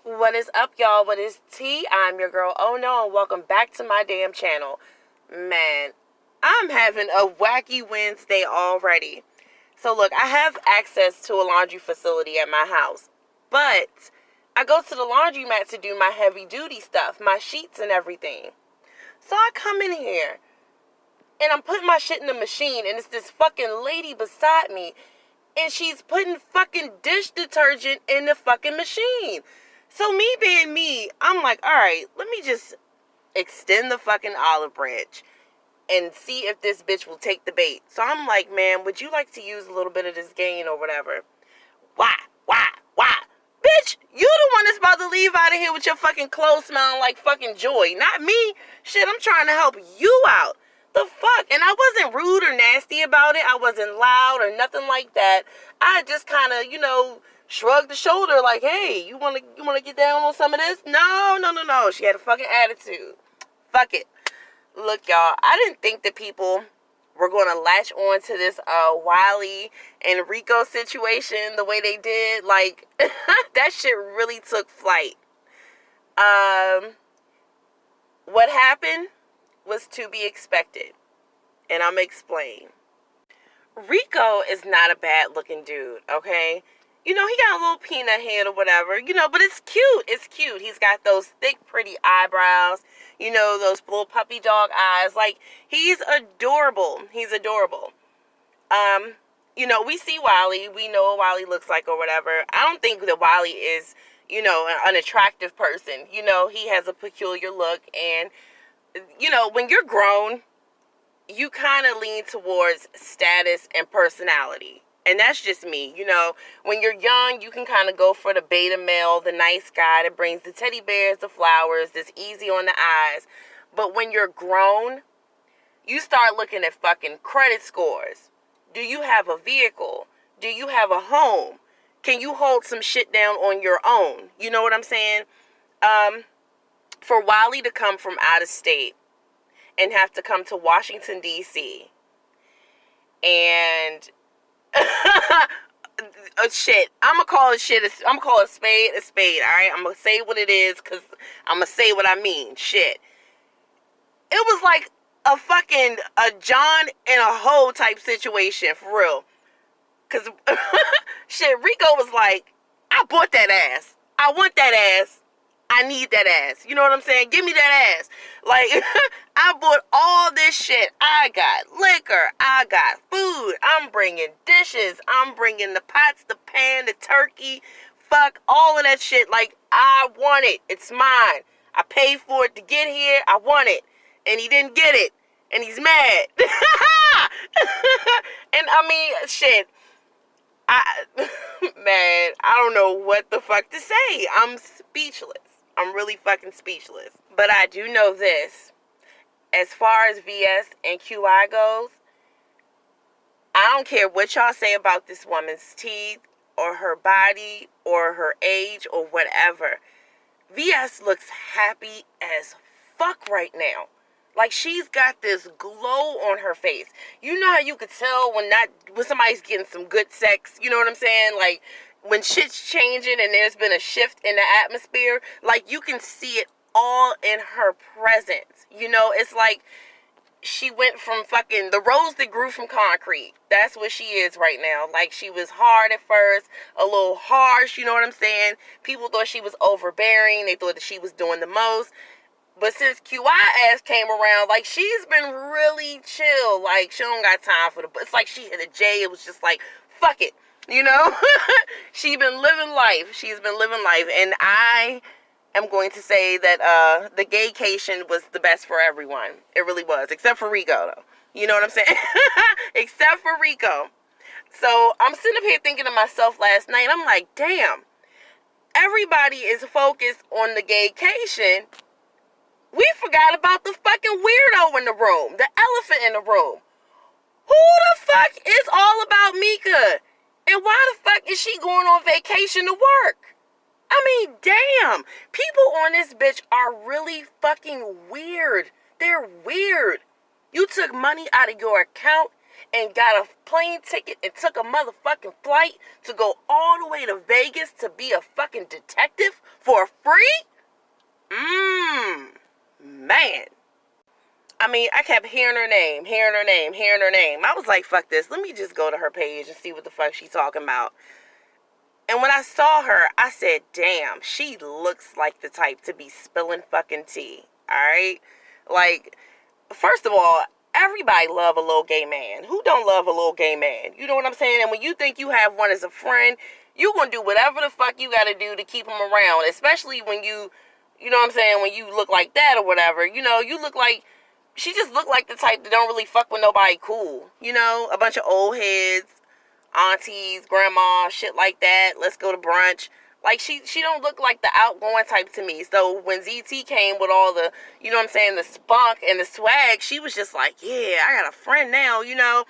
What is up, y'all? What is tea? I'm your girl, Oh No, and welcome back to my damn channel. Man, I'm having a wacky Wednesday already. So look, I have access to a laundry facility at my house, but I go to the laundromat to do my heavy duty stuff, my sheets and everything. So I come in here and I'm putting my shit in the machine, and it's this fucking lady beside me, and she's putting fucking dish detergent in the fucking machine. So me being me, I'm like, all right, let me just extend the fucking olive branch and see if this bitch will take the bait. So I'm like, ma'am, would you like to use a little bit of this gain or whatever? Why? Bitch, you the one that's about to leave out of here with your fucking clothes smelling like fucking joy. Not me. Shit, I'm trying to help you out. The fuck? And I wasn't rude or nasty about it. I wasn't loud or nothing like that. I just kind of, shrugged the shoulder like, hey, you wanna get down on some of this? No. She had a fucking attitude. Fuck it. Look, y'all, I didn't think that people were going to latch on to this Wiley and Rico situation the way they did. Like, that shit really took flight. What happened was to be expected, and I'm going to explain. Rico is not a bad looking dude, okay? He got a little peanut head or whatever, but it's cute. It's cute. He's got those thick, pretty eyebrows, those little puppy dog eyes. Like, he's adorable. He's adorable. We see Wiley. We know what Wiley looks like or whatever. I don't think that Wiley is, an unattractive person. He has a peculiar look. And, when you're grown, you kind of lean towards status and personality. And that's just me. When you're young, you can kind of go for the beta male, the nice guy that brings the teddy bears, the flowers, that's easy on the eyes. But when you're grown, you start looking at fucking credit scores. Do you have a vehicle? Do you have a home? Can you hold some shit down on your own? You know what I'm saying? For Wiley to come from out of state and have to come to Washington, D.C. and shit, I'm gonna call it shit. I'm gonna call a spade a spade. All right, I'm gonna say what it is because I'm gonna say what I mean. Shit, it was like a John in a hole type situation for real. Cause shit, Rico was like, I bought that ass. I want that ass. I need that ass. You know what I'm saying? Give me that ass. Like, I bought all this shit. I got liquor. I got food. I'm bringing dishes. I'm bringing the pots, the pan, the turkey. Fuck, all of that shit. Like, I want it. It's mine. I paid for it to get here. I want it. And he didn't get it. And he's mad. And I mean, shit. Man, I don't know what the fuck to say. I'm speechless. I'm really fucking speechless. But I do know this. As far as VS and QI goes, I don't care what y'all say about this woman's teeth or her body or her age or whatever. VS looks happy as fuck right now. Like, she's got this glow on her face. You know how you could tell when somebody's getting some good sex? You know what I'm saying? Like, when shit's changing and there's been a shift in the atmosphere, like, you can see it all in her presence. It's like she went from fucking the rose that grew from concrete. That's what she is right now. Like, she was hard at first, a little harsh, you know what I'm saying? People thought she was overbearing. They thought that she was doing the most. But since QI ass came around, like, she's been really chill. Like, she don't got time for it's like she hit a J. It was just like, fuck it. She's been living life. She's been living life. And I am going to say that the gaycation was the best for everyone. It really was. Except for Rico, though. You know what I'm saying? Except for Rico. So I'm sitting up here thinking to myself last night, I'm like, damn. Everybody is focused on the gaycation. We forgot about the fucking weirdo in the room. The elephant in the room. Who the fuck is all about Mika? And why the fuck is she going on vacation to work? I mean, damn. People on this bitch are really fucking weird. They're weird. You took money out of your account and got a plane ticket and took a motherfucking flight to go all the way to Vegas to be a fucking detective For free? Man. I mean, I kept hearing her name. I was like, fuck this. Let me just go to her page and see what the fuck she's talking about. And when I saw her, I said, damn, she looks like the type to be spilling fucking tea. Alright? Like, first of all, everybody love a little gay man. Who don't love a little gay man? You know what I'm saying? And when you think you have one as a friend, you gonna do whatever the fuck you gotta do to keep him around. Especially when you know what I'm saying, when you look like that or whatever. You know, you look like, she just looked like the type that don't really fuck with nobody cool. You know, a bunch of old heads, aunties, grandma, shit like that. Let's go to brunch. Like, she don't look like the outgoing type to me. So when ZT came with all the, you know what I'm saying, the spunk and the swag, she was just like, yeah, I got a friend now, you know.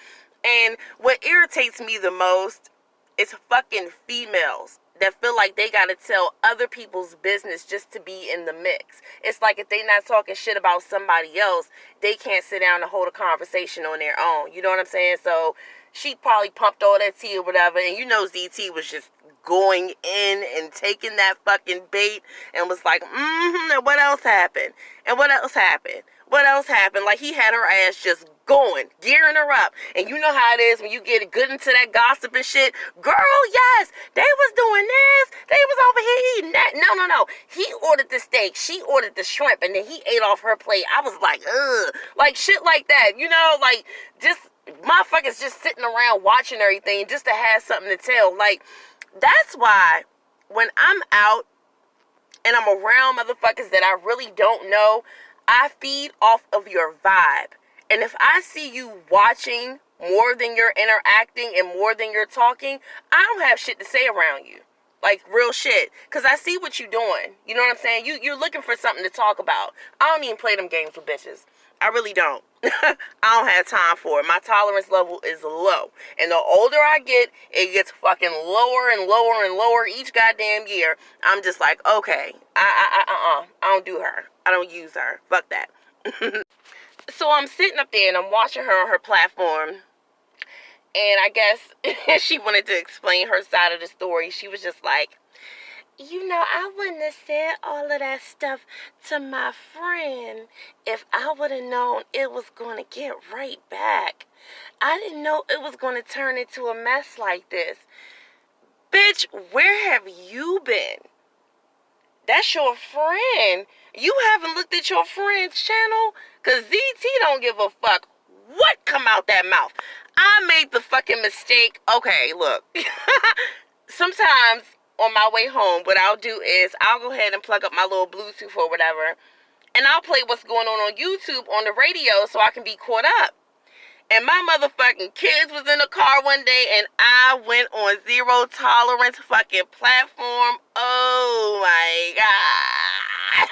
And what irritates me the most is fucking females that feel like they gotta tell other people's business just to be in the mix. It's like if they not talking shit about somebody else, they can't sit down and hold a conversation on their own. You know what I'm saying? So she probably pumped all that tea or whatever, and you know ZT was just going in and taking that fucking bait and was like, and what else happened? And what else happened? What else happened? Like, he had her ass just going, gearing her up. And you know how it is when you get good into that gossip and shit. Girl, yes, they was doing this. They was over here eating that. No. He ordered the steak. She ordered the shrimp. And then he ate off her plate. I was like, ugh. Like, shit like that. You know, like, just motherfuckers just sitting around watching everything just to have something to tell. Like, that's why when I'm out and I'm around motherfuckers that I really don't know, I feed off of your vibe. And if I see you watching more than you're interacting and more than you're talking, I don't have shit to say around you. Like, real shit. Because I see what you're doing. You know what I'm saying? You're looking for something to talk about. I don't even play them games with bitches. I really don't. I don't have time for it. My tolerance level is low. And the older I get, it gets fucking lower and lower and lower each goddamn year. I'm just like, okay, I don't do her. I don't use her. Fuck that. So I'm sitting up there and I'm watching her on her platform. And I guess she wanted to explain her side of the story. She was just like, you know, I wouldn't have said all of that stuff to my friend if I would have known it was going to get right back. I didn't know it was going to turn into a mess like this. Bitch, where have you been? That's your friend. You haven't looked at your friend's channel? Because ZT don't give a fuck what come out that mouth. I made the fucking mistake. Okay, look. Sometimes on my way home, what I'll do is I'll go ahead and plug up my little Bluetooth or whatever, and I'll play what's going on YouTube on the radio so I can be caught up. And my motherfucking kids was in the car one day, and I went on zero tolerance fucking platform. Oh my God.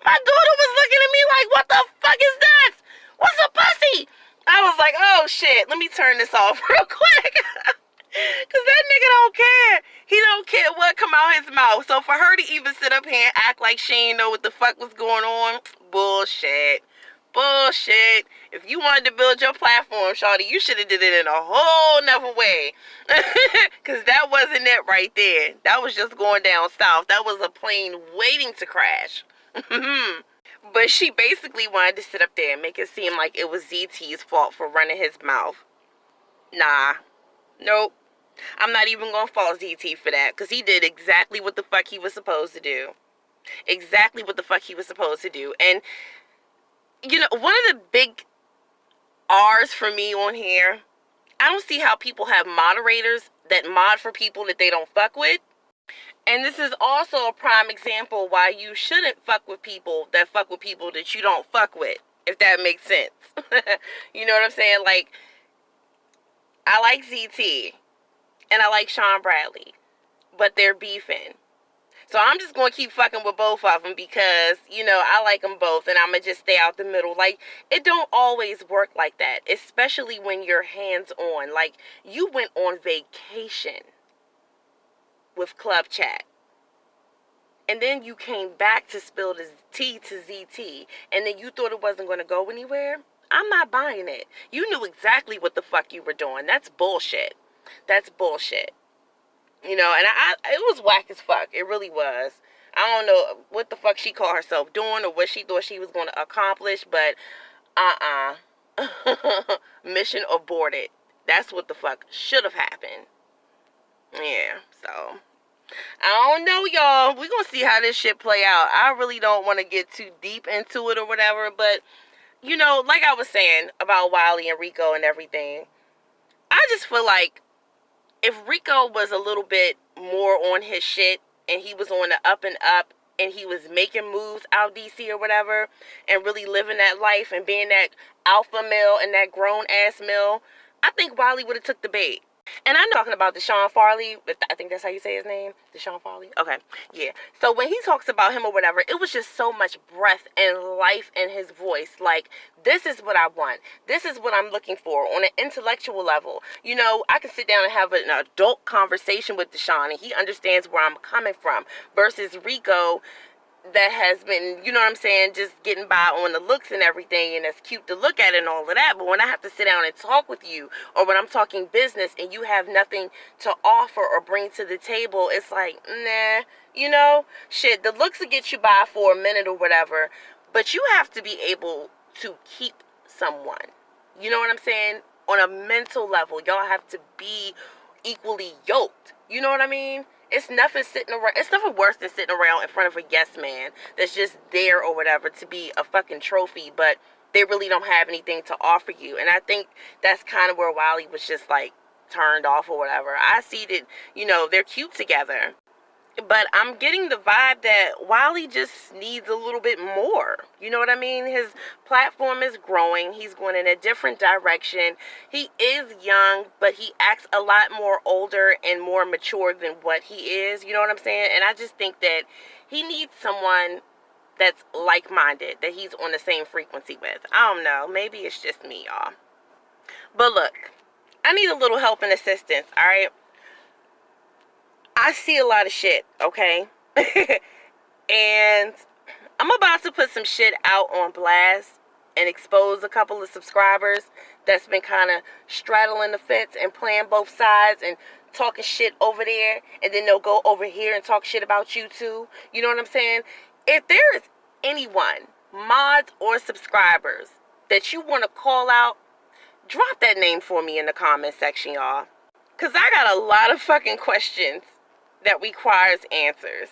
My daughter was looking at me like, what the fuck is this? What's a pussy? I was like, oh shit, let me turn this off real quick. Because that nigga don't care. He don't care what come out his mouth. So for her to even sit up here and act like she ain't know what the fuck was going on, bullshit. Bullshit. If you wanted to build your platform, shawty, you should have did it in a whole nother way. Because that wasn't it right there. That was just going down south. That was a plane waiting to crash. But she basically wanted to sit up there and make it seem like it was ZT's fault for running his mouth. Nah. Nope. I'm not even going to fault ZT for that. Because he did exactly what the fuck he was supposed to do. Exactly what the fuck he was supposed to do. And you know, one of the big R's for me on here, I don't see how people have moderators that mod for people that they don't fuck with. And this is also a prime example why you shouldn't fuck with people that you don't fuck with, if that makes sense. You know what I'm saying? Like, I like ZT and I like Sean Bradley, but they're beefing. So I'm just going to keep fucking with both of them because, you know, I like them both and I'm going to just stay out the middle. Like, it don't always work like that, especially when you're hands-on. Like, you went on vacation with Club Chat. And then you came back to spill the tea to ZT. And then you thought it wasn't going to go anywhere? I'm not buying it. You knew exactly what the fuck you were doing. That's bullshit. That's bullshit. You know, and it was whack as fuck. It really was. I don't know what the fuck she called herself doing or what she thought she was going to accomplish, but mission aborted. That's what the fuck should have happened. Yeah, so I don't know, y'all. We're gonna see how this shit play out. I really don't want to get too deep into it or whatever, but you know, like I was saying about Wiley and Rico and everything, I just feel like if Rico was a little bit more on his shit and he was on the up and up and he was making moves out DC or whatever and really living that life and being that alpha male and that grown ass male, I think Wiley would have took the bait. And I'm talking about Deshaun Farley, I think that's how you say his name, Deshaun Farley. Okay, yeah. So when he talks about him or whatever, it was just so much breath and life in his voice. Like, this is what I want. This is what I'm looking for on an intellectual level. You know, I can sit down and have an adult conversation with Deshaun, and he understands where I'm coming from. Versus Rico, that has been, you know what I'm saying, just getting by on the looks and everything, and it's cute to look at and all of that, but when I have to sit down and talk with you, or when I'm talking business and you have nothing to offer or bring to the table, it's like, nah, you know, shit, the looks will get you by for a minute or whatever, but you have to be able to keep someone, you know what I'm saying, on a mental level. Y'all have to be equally yoked, you know what I mean? It's nothing worse than sitting around in front of a yes man that's just there or whatever to be a fucking trophy, but they really don't have anything to offer you. And I think that's kind of where Wiley was just like turned off or whatever. I see that, you know, they're cute together, but I'm getting the vibe that Wiley just needs a little bit more. You know what I mean? His platform is growing. He's going in a different direction. He is young, but he acts a lot more older and more mature than what he is. You know what I'm saying? And I just think that he needs someone that's like-minded, that he's on the same frequency with. I don't know. Maybe it's just me, y'all. But look, I need a little help and assistance, all right? I see a lot of shit, okay? And I'm about to put some shit out on blast and expose a couple of subscribers that's been kind of straddling the fence and playing both sides and talking shit over there, and then they'll go over here and talk shit about you too. You know what I'm saying? If there is anyone, mods or subscribers, that you want to call out, drop that name for me in the comment section, y'all. Because I got a lot of fucking questions that requires answers.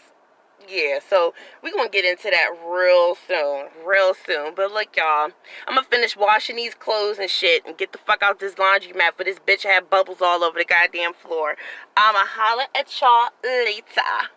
Yeah, so we're going to get into that real soon. But look, y'all, I'm going to finish washing these clothes and shit and get the fuck out this laundromat for this bitch have bubbles all over the goddamn floor. I'ma holler at y'all later.